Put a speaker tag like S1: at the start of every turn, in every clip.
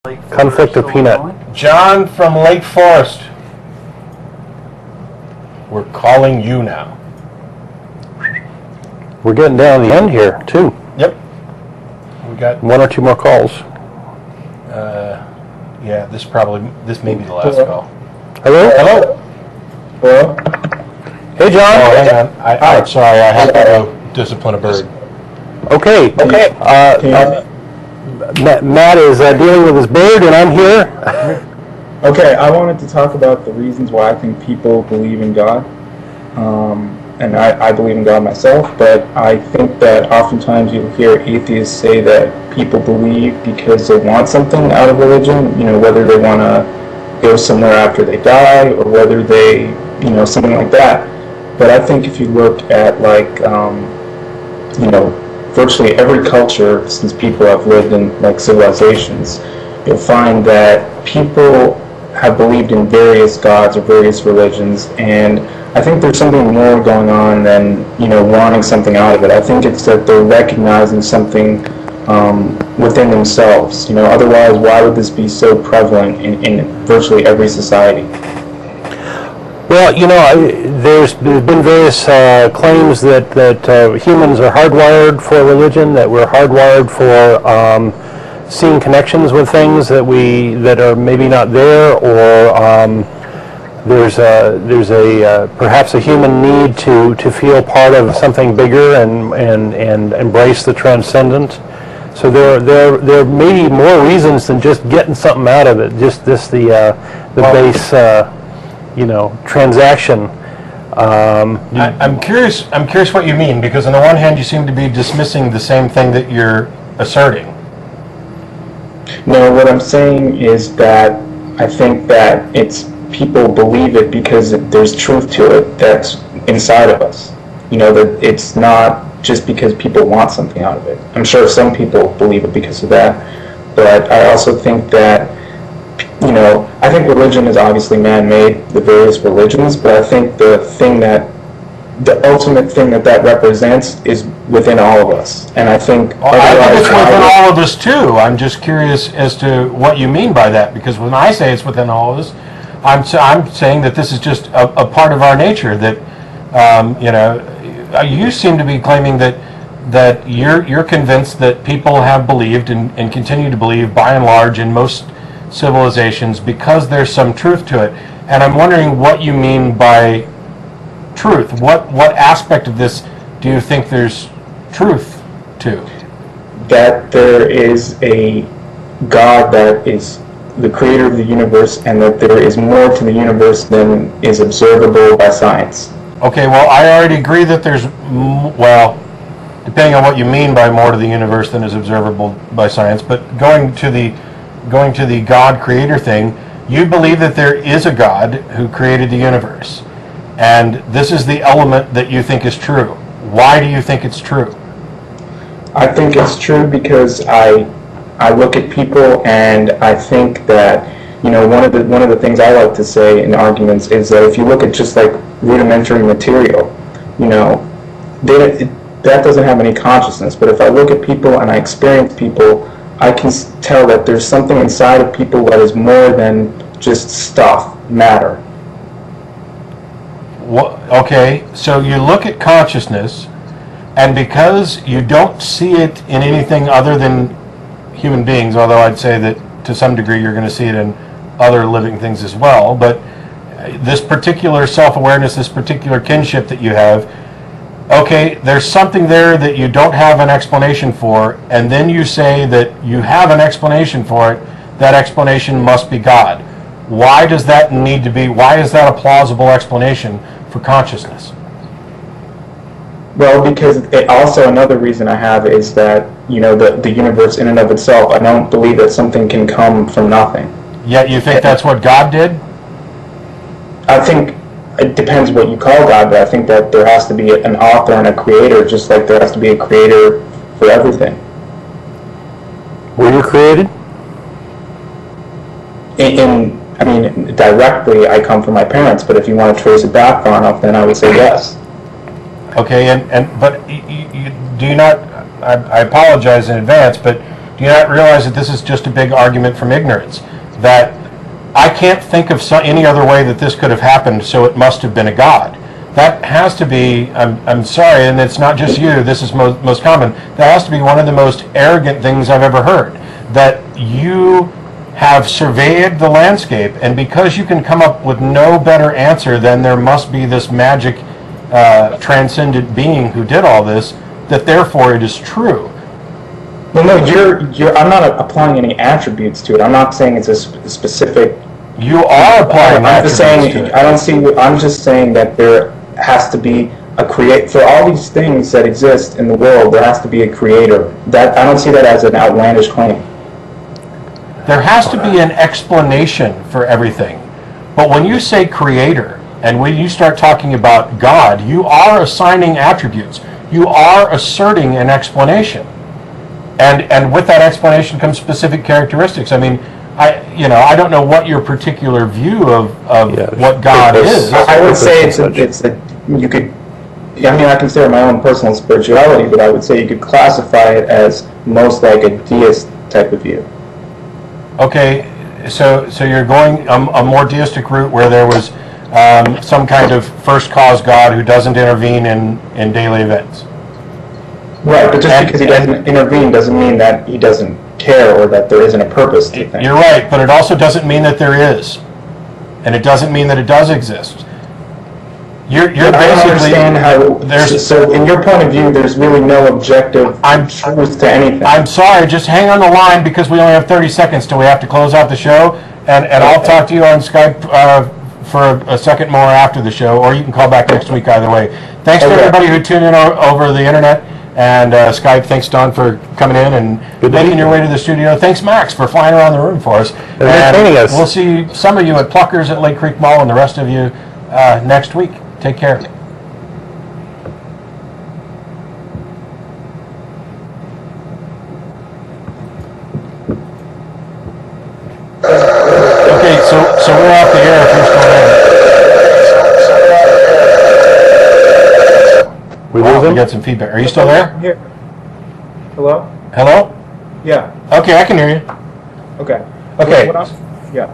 S1: Conflict of Peanut.
S2: John from Lake Forest. We're calling you now.
S1: We're getting down to the end here, too.
S2: Yep. We got
S1: one or two more calls.
S2: Yeah, this may be the last call.
S1: Hello?
S2: Hello?
S3: Hello?
S1: Hey, John.
S2: Oh, hang on. I'm sorry, I have to go discipline a bird.
S1: Okay. Matt is dealing with his bird, and I'm here.
S3: Okay, I wanted to talk about the reasons why I think people believe in God. And I believe in God myself, but I think that oftentimes you'll hear atheists say that people believe because they want something out of religion, whether they want to go somewhere after they die, or whether they, something like that. But I think if you look at, virtually every culture since people have lived in, civilizations, you'll find that people have believed in various gods or various religions, and I think there's something more going on than, wanting something out of it. I think it's that they're recognizing something within themselves. Otherwise, why would this be so prevalent in virtually every society?
S1: Well, there's been various claims that humans are hardwired for religion, that we're hardwired for seeing connections with things that are maybe not there, or there's perhaps a human need to feel part of something bigger and embrace the transcendent. So there may be more reasons than just getting something out of it. Just the base transaction.
S2: I'm curious what you mean, because on the one hand you seem to be dismissing the same thing that you're asserting.
S3: No, what I'm saying is that I think that people believe it because there's truth to it that's inside of us. That it's not just because people want something out of it. I'm sure some people believe it because of that, but I also think that, I think religion is obviously man-made, the various religions, but I think the ultimate thing that represents is within all of us. And I think
S2: it's within all of us too. I'm just curious as to what you mean by that, because when I say it's within all of us, I'm saying that this is just a part of our nature. That you seem to be claiming that you're convinced that people have believed and continue to believe, by and large, in most civilizations, because there's some truth to it. And I'm wondering what you mean by truth. What aspect of this do you think there's truth to?
S3: That there is a God that is the creator of the universe, and that there is more to the universe than is observable by science.
S2: Okay, well, I already agree that there's, depending on what you mean by more to the universe than is observable by science, but going to the God creator thing, you believe that there is a God who created the universe, and this is the element that you think is true. Why do you think it's true?
S3: I think it's true because I look at people and I think that, one of the things I like to say in arguments is that if you look at just like rudimentary material, that doesn't have any consciousness. But if I look at people and I experience people, I can tell that there's something inside of people that is more than just stuff, matter.
S2: Okay, so you look at consciousness, and because you don't see it in anything other than human beings, although I'd say that to some degree you're going to see it in other living things as well, but this particular self-awareness, this particular kinship that you have, okay, there's something there that you don't have an explanation for, and then you say that you have an explanation for it. That explanation must be God. Why does that need to be? Why is that a plausible explanation for consciousness?
S3: Well, because also another reason I have is that, the universe in and of itself, I don't believe that something can come from nothing.
S2: Yet you think that's what God did?
S3: I think it depends what you call God, but I think that there has to be an author and a creator, just like there has to be a creator for everything.
S1: Were you created?
S3: Directly, I come from my parents, but if you want to trace it back far enough, then I would say yes.
S2: Okay, but you do you not? I apologize in advance, but Do you not realize that this is just a big argument from ignorance? That I can't think of any other way that this could have happened, so it must have been a God. That has to be, I'm sorry, and it's not just you, this is most common, that has to be one of the most arrogant things I've ever heard. That you have surveyed the landscape, and because you can come up with no better answer than there must be this magic transcendent being who did all this, that therefore it is true.
S3: Well, no, I'm not applying any attributes to it. I'm not saying it's a specific.
S2: You are applying attributes to it.
S3: I'm just saying that there has to be a for all these things that exist in the world. There has to be a creator. That I don't see that as an outlandish claim.
S2: There has to be an explanation for everything. But when you say creator, and when you start talking about God, you are assigning attributes. You are asserting an explanation. And with that explanation comes specific characteristics. I mean, I don't know what your particular view of what God is.
S3: I would say you could. I mean, I consider my own personal spirituality, but I would say you could classify it as most like a deist type of view.
S2: Okay, so you're going a more deistic route where there was some kind of first cause God who doesn't intervene in daily events.
S3: Right, but just because he doesn't intervene doesn't mean that he doesn't care or that there isn't a purpose to things.
S2: You're right, but it also doesn't mean that there is. And it doesn't mean that it does exist. You're basically... I don't understand how... So in your point of view, there's really no objective truth to anything. I'm sorry, just hang on the line because we only have 30 seconds till we have to close out the show. And I'll talk to you on Skype for a second more after the show, or you can call back next week either way. Thanks to everybody who tuned in over the internet. And Skype, thanks Don for coming in and making your way to the studio. Thanks Max for flying around the room for us. And we'll see some of you at Pluckers at Lake Creek Mall and the rest of you next week. Take care. Okay, so we're off the air if you're still there. We got some feedback. Are you still there?
S3: Here. Hello?
S2: Hello?
S3: Yeah.
S2: Okay, I can hear you.
S3: Okay.
S2: Okay.
S3: What else? Yeah.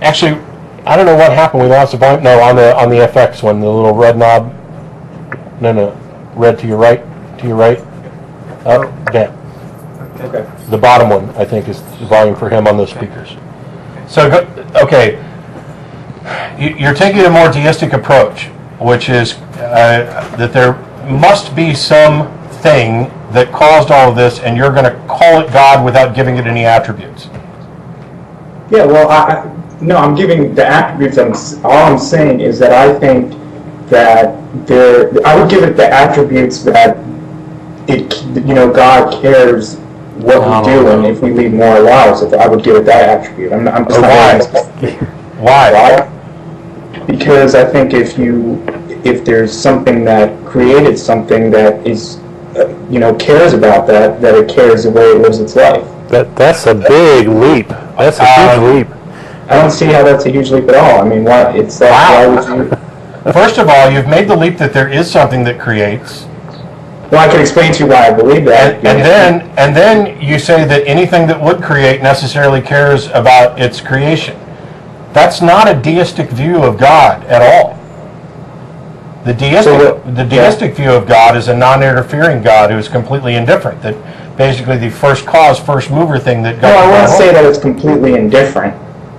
S2: Actually, I don't know what happened. We lost the volume. No, on the FX one, the little red knob. No, red to your right. To your right. Oh, down.
S3: Okay.
S2: The bottom one, I think, is the volume for him on those speakers. So, okay. You're taking a more deistic approach, which is that there must be some thing that caused all of this, and you're going to call it God without giving it any attributes.
S3: Yeah, well, no, I'm giving the attributes. All I'm saying is that I think that I would give it the attributes that God cares what we do, and if we lead moral lives, I would give it that attribute. I'm just
S2: Why?
S3: Because I think if there's something that created something that is, cares about that it cares the way it lives its life.
S1: That's a big leap. That's a huge leap.
S3: I don't see how that's a huge leap at all. I mean, why would you?
S2: First of all, you've made the leap that there is something that creates.
S3: Well, I can explain to you why I believe that.
S2: And then you say that anything that would create necessarily cares about its creation. That's not a deistic view of God at all. The deistic view of God is a non-interfering God who is completely indifferent. That basically the first cause, first mover thing that God.
S3: No, I won't say that it's completely indifferent.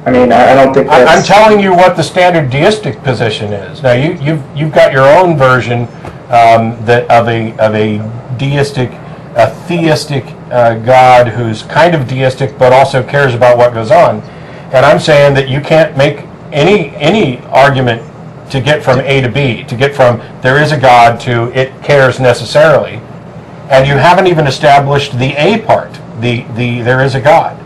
S3: I mean, I don't think that's...
S2: I'm telling you what the standard deistic position is. Now, you've got your own version of a deistic, a theistic God who's kind of deistic but also cares about what goes on. And I'm saying that you can't make any argument to get from A to B, to get from there is a God to it cares necessarily. And you haven't even established the A part, the there is a God.